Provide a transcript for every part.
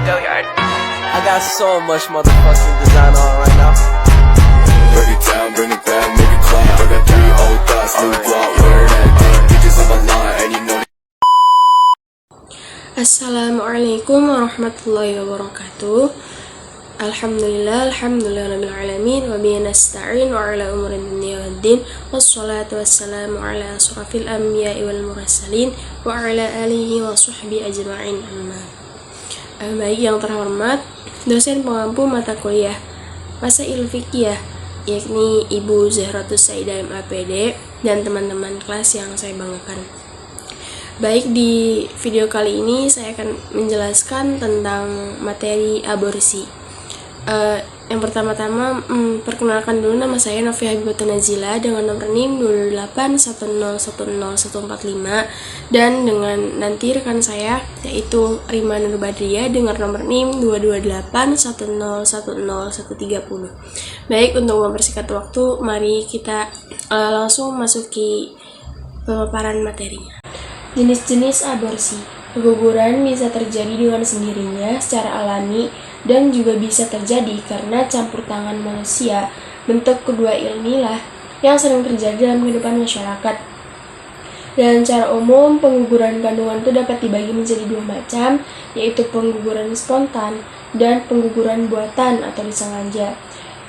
I got so much motherfucking design on right now. Break it down, bring it back, make it clap. I got 3 old thoughts, new block, where that thing. Bitches on my line, and you know. Assalamualaikum warahmatullahi wabarakatuh. Alhamdulillah rabbil alamin wa bihi nasta'in wa ala umuri dunya waddin wassalatu wassalamu ala asrafil anbiya'i wal mursalin wa ala alihi wa sahbihi ajma'in amma. Baik yang terhormat dosen pengampu mata kuliah Masail Fiqhiyah, yakni Ibu Zahratus Saidah MAPD dan teman-teman kelas yang saya banggakan. Baik, di video kali ini saya akan menjelaskan tentang materi aborsi. Yang pertama-tama, perkenalkan dulu, nama saya Novi Habibatun Nazila dengan nomor NIM 281010145 dan dengan nanti rekan saya yaitu Rima Nur Badriah dengan nomor NIM 228101030. Baik, untuk mempersingkat waktu, mari kita langsung masuki pemaparan materinya. Jenis-jenis aborsi. Keguguran bisa terjadi dengan sendirinya secara alami dan juga bisa terjadi karena campur tangan manusia. Bentuk kedua inilah yang sering terjadi dalam kehidupan masyarakat. Dan secara umum, pengguguran kandungan itu dapat dibagi menjadi 2 macam, yaitu pengguguran spontan dan pengguguran buatan atau disengaja.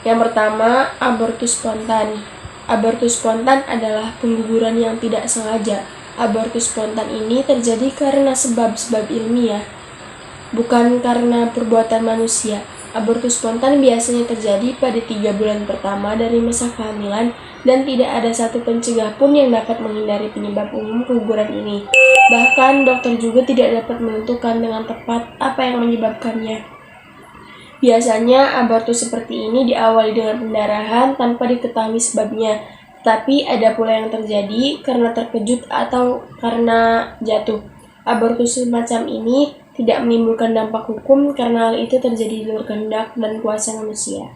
Yang pertama, abortus spontan. Abortus spontan adalah pengguguran yang tidak sengaja. Abortus spontan ini terjadi karena sebab-sebab ilmiah, bukan karena perbuatan manusia. Abortus spontan biasanya terjadi pada 3 bulan pertama dari masa kehamilan dan tidak ada satu pencegah pun yang dapat menghindari penyebab umum keguguran ini. Bahkan dokter juga tidak dapat menentukan dengan tepat apa yang menyebabkannya. Biasanya abortus seperti ini diawali dengan pendarahan tanpa diketahui sebabnya. Tapi ada pula yang terjadi karena terkejut atau karena jatuh. Abortus semacam ini tidak menimbulkan dampak hukum karena hal itu terjadi di luar kehendak dan kuasa manusia.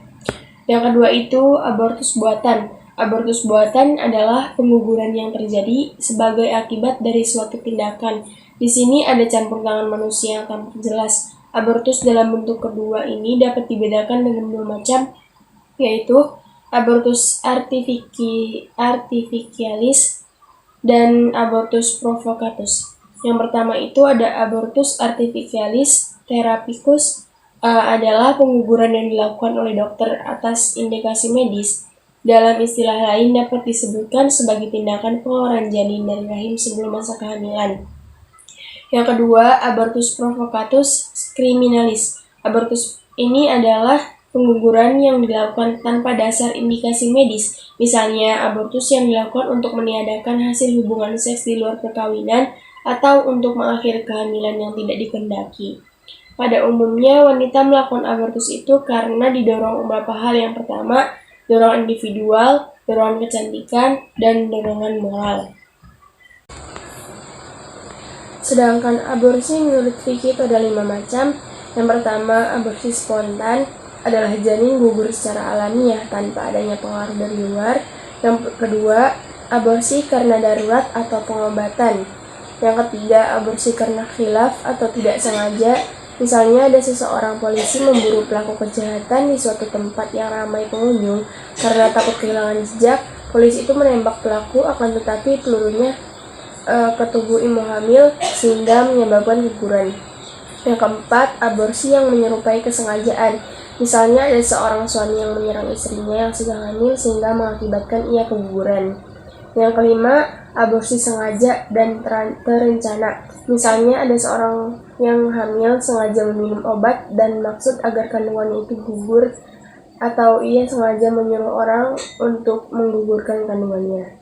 Yang kedua itu abortus buatan. Abortus buatan adalah pengguguran yang terjadi sebagai akibat dari suatu tindakan. Di sini ada campur tangan manusia yang tampak jelas. Abortus dalam bentuk kedua ini dapat dibedakan dengan 2 macam, yaitu abortus artificialis dan abortus provocatus. Yang pertama itu ada abortus artificialis therapicus, adalah pengguguran yang dilakukan oleh dokter atas indikasi medis. Dalam istilah lain dapat disebutkan sebagai tindakan pengeluaran janin dari rahim sebelum masa kehamilan. Yang kedua, abortus provocatus criminalis. Abortus ini adalah pengguguran yang dilakukan tanpa dasar indikasi medis, misalnya abortus yang dilakukan untuk meniadakan hasil hubungan seks di luar perkawinan atau untuk mengakhiri kehamilan yang tidak dikehendaki. Pada umumnya, wanita melakukan abortus itu karena didorong beberapa hal. Yang pertama, dorongan individual, dorongan kecantikan, dan dorongan moral. Sedangkan aborsi menurut fikih itu ada 5 macam. Yang pertama, aborsi spontan adalah janin gugur secara alamiah tanpa adanya pengaruh dari luar. Yang kedua, aborsi karena darurat atau pengobatan. Yang ketiga, aborsi karena khilaf atau tidak sengaja. Misalnya ada seseorang polisi memburu pelaku kejahatan di suatu tempat yang ramai pengunjung. Karena takut kehilangan jejak, polisi itu menembak pelaku, akan tetapi pelurunya ke tubuh ibu hamil sehingga menyebabkan guguran. Yang keempat, aborsi yang menyerupai kesengajaan. Misalnya ada seorang suami yang menyerang istrinya yang sedang hamil sehingga mengakibatkan ia keguguran. Yang kelima, aborsi sengaja dan terencana. Misalnya ada seorang yang hamil sengaja meminum obat dan maksud agar kandungannya itu gugur, atau ia sengaja menyuruh orang untuk menggugurkan kandungannya.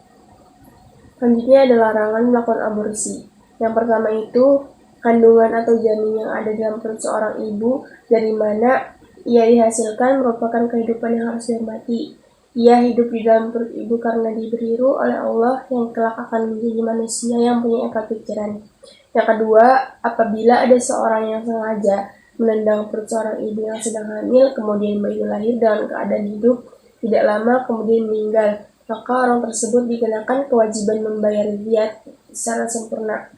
Selanjutnya ada larangan melakukan aborsi. Yang pertama itu kandungan atau janin yang ada dalam perut seorang ibu dari mana ia dihasilkan merupakan kehidupan yang harus dihormati. Ia hidup di dalam perut ibu karena diberi ruh oleh Allah yang kelak akan menjadi manusia yang punya akal pikiran. Yang kedua, apabila ada seorang yang sengaja menendang perut seorang ibu yang sedang hamil, kemudian bayi lahir dalam keadaan hidup, tidak lama kemudian meninggal, maka orang tersebut dikenakan kewajiban membayar diat secara sempurna.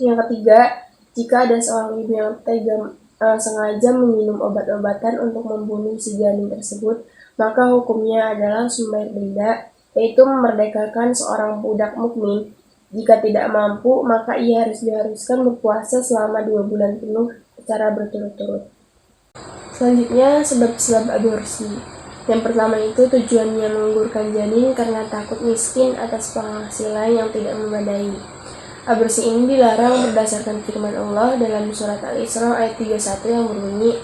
Yang ketiga, jika ada seorang ibu yang tega sengaja meminum obat-obatan untuk membunuh si janin tersebut, maka hukumnya adalah membayar denda, yaitu memerdekakan seorang budak mukmin. Jika tidak mampu, maka ia diharuskan berpuasa selama 2 bulan penuh secara berturut-turut. Selanjutnya, sebab-sebab aborsi. Yang pertama itu tujuannya menggugurkan janin karena takut miskin atas penghasilan yang tidak memadai. Aborsi ini dilarang berdasarkan firman Allah dalam surat Al-Isra ayat 31 yang berbunyi,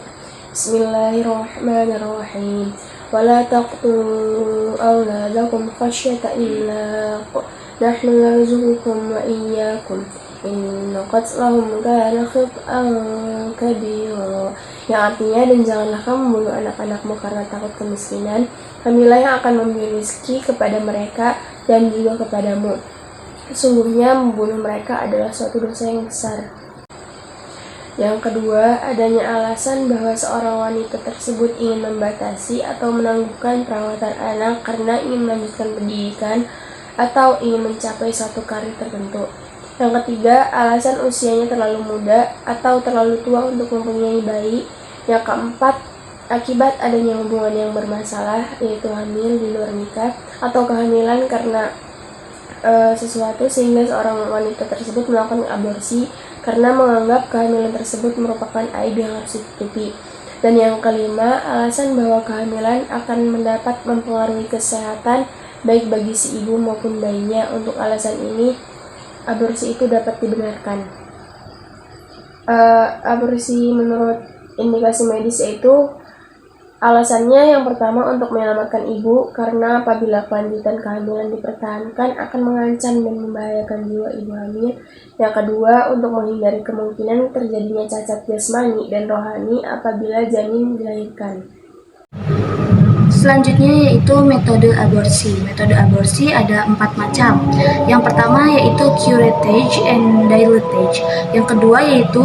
Bismillahirrahmanirrahim. Wala taqtulu awladakum khasyata imlaq. Nahnu narzuqukum wa iyyakum. Inna qatlahum kana khit'an kabira. Yang artinya, dan janganlah kamu membunuh anak-anakmu karena takut kemiskinan. Kamilah yang akan memberi rezeki kepada mereka dan juga kepadamu. Sesungguhnya membunuh mereka adalah suatu dosa yang besar. Yang kedua, adanya alasan bahwa seorang wanita tersebut ingin membatasi atau menangguhkan perawatan anak karena ingin melanjutkan pendidikan atau ingin mencapai suatu karir tertentu. Yang ketiga, alasan usianya terlalu muda atau terlalu tua untuk mempunyai bayi. Yang keempat, akibat adanya hubungan yang bermasalah, yaitu hamil di luar nikah atau kehamilan karena sesuatu sehingga seorang wanita tersebut melakukan aborsi karena menganggap kehamilan tersebut merupakan aib yang harus ditutupi. Dan yang kelima, alasan bahwa kehamilan akan dapat mempengaruhi kesehatan baik bagi si ibu maupun bayinya. Untuk alasan ini, aborsi itu dapat dibenarkan. Aborsi menurut indikasi medis yaitu alasannya yang pertama untuk menyelamatkan ibu, karena apabila kelanjutan kehamilan dipertahankan akan mengancam dan membahayakan jiwa ibu hamil. Yang kedua, untuk menghindari kemungkinan terjadinya cacat jasmani dan rohani apabila janin dilahirkan. Selanjutnya yaitu metode aborsi. Metode aborsi ada 4 macam. Yang pertama yaitu curettage and dilatage. Yang kedua yaitu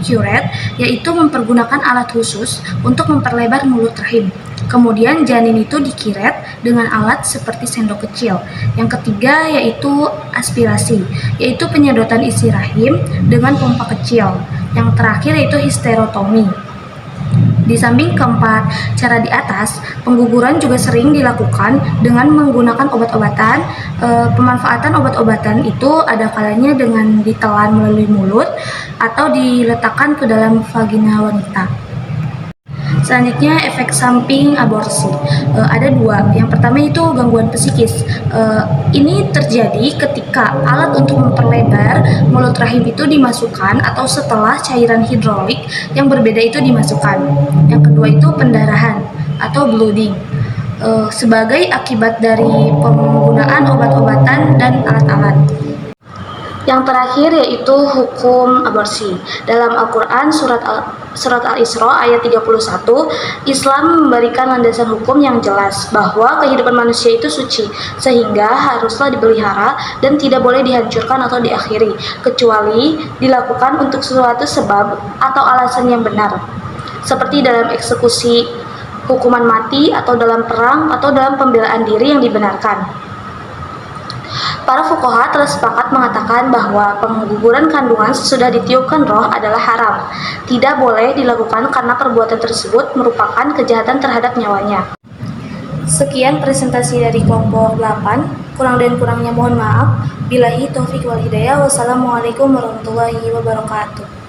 curette, yaitu mempergunakan alat khusus untuk memperlebar mulut rahim. Kemudian janin itu dikiret dengan alat seperti sendok kecil. Yang ketiga yaitu aspirasi, yaitu penyedotan isi rahim dengan pompa kecil. Yang terakhir yaitu hysterotomy. Di samping keempat cara di atas, pengguguran juga sering dilakukan dengan menggunakan obat-obatan. Pemanfaatan obat-obatan itu ada kalanya dengan ditelan melalui mulut atau diletakkan ke dalam vagina wanita. Selanjutnya, efek samping aborsi. Ada 2. Yang pertama itu gangguan psikis. Ini terjadi ketika alat untuk memperlebar mulut rahim itu dimasukkan atau setelah cairan hidrolik yang berbeda itu dimasukkan. Yang kedua itu pendarahan atau blooding. Sebagai akibat dari penggunaan obat-obatan dan alat-alat. Yang terakhir yaitu hukum aborsi. Dalam Al-Quran surat Al-Isra ayat 31, Islam memberikan landasan hukum yang jelas bahwa kehidupan manusia itu suci, sehingga haruslah dipelihara dan tidak boleh dihancurkan atau diakhiri, kecuali dilakukan untuk suatu sebab atau alasan yang benar, seperti dalam eksekusi, hukuman mati, atau dalam perang, atau dalam pembelaan diri yang dibenarkan. Para fuqaha telah sepakat mengatakan bahwa pengguguran kandungan sesudah ditiupkan roh adalah haram. Tidak boleh dilakukan karena perbuatan tersebut merupakan kejahatan terhadap nyawanya. Sekian presentasi dari kelompok 8. Kurang dan kurangnya mohon maaf. Billahi taufiq wal hidayah. Wassalamualaikum warahmatullahi wabarakatuh.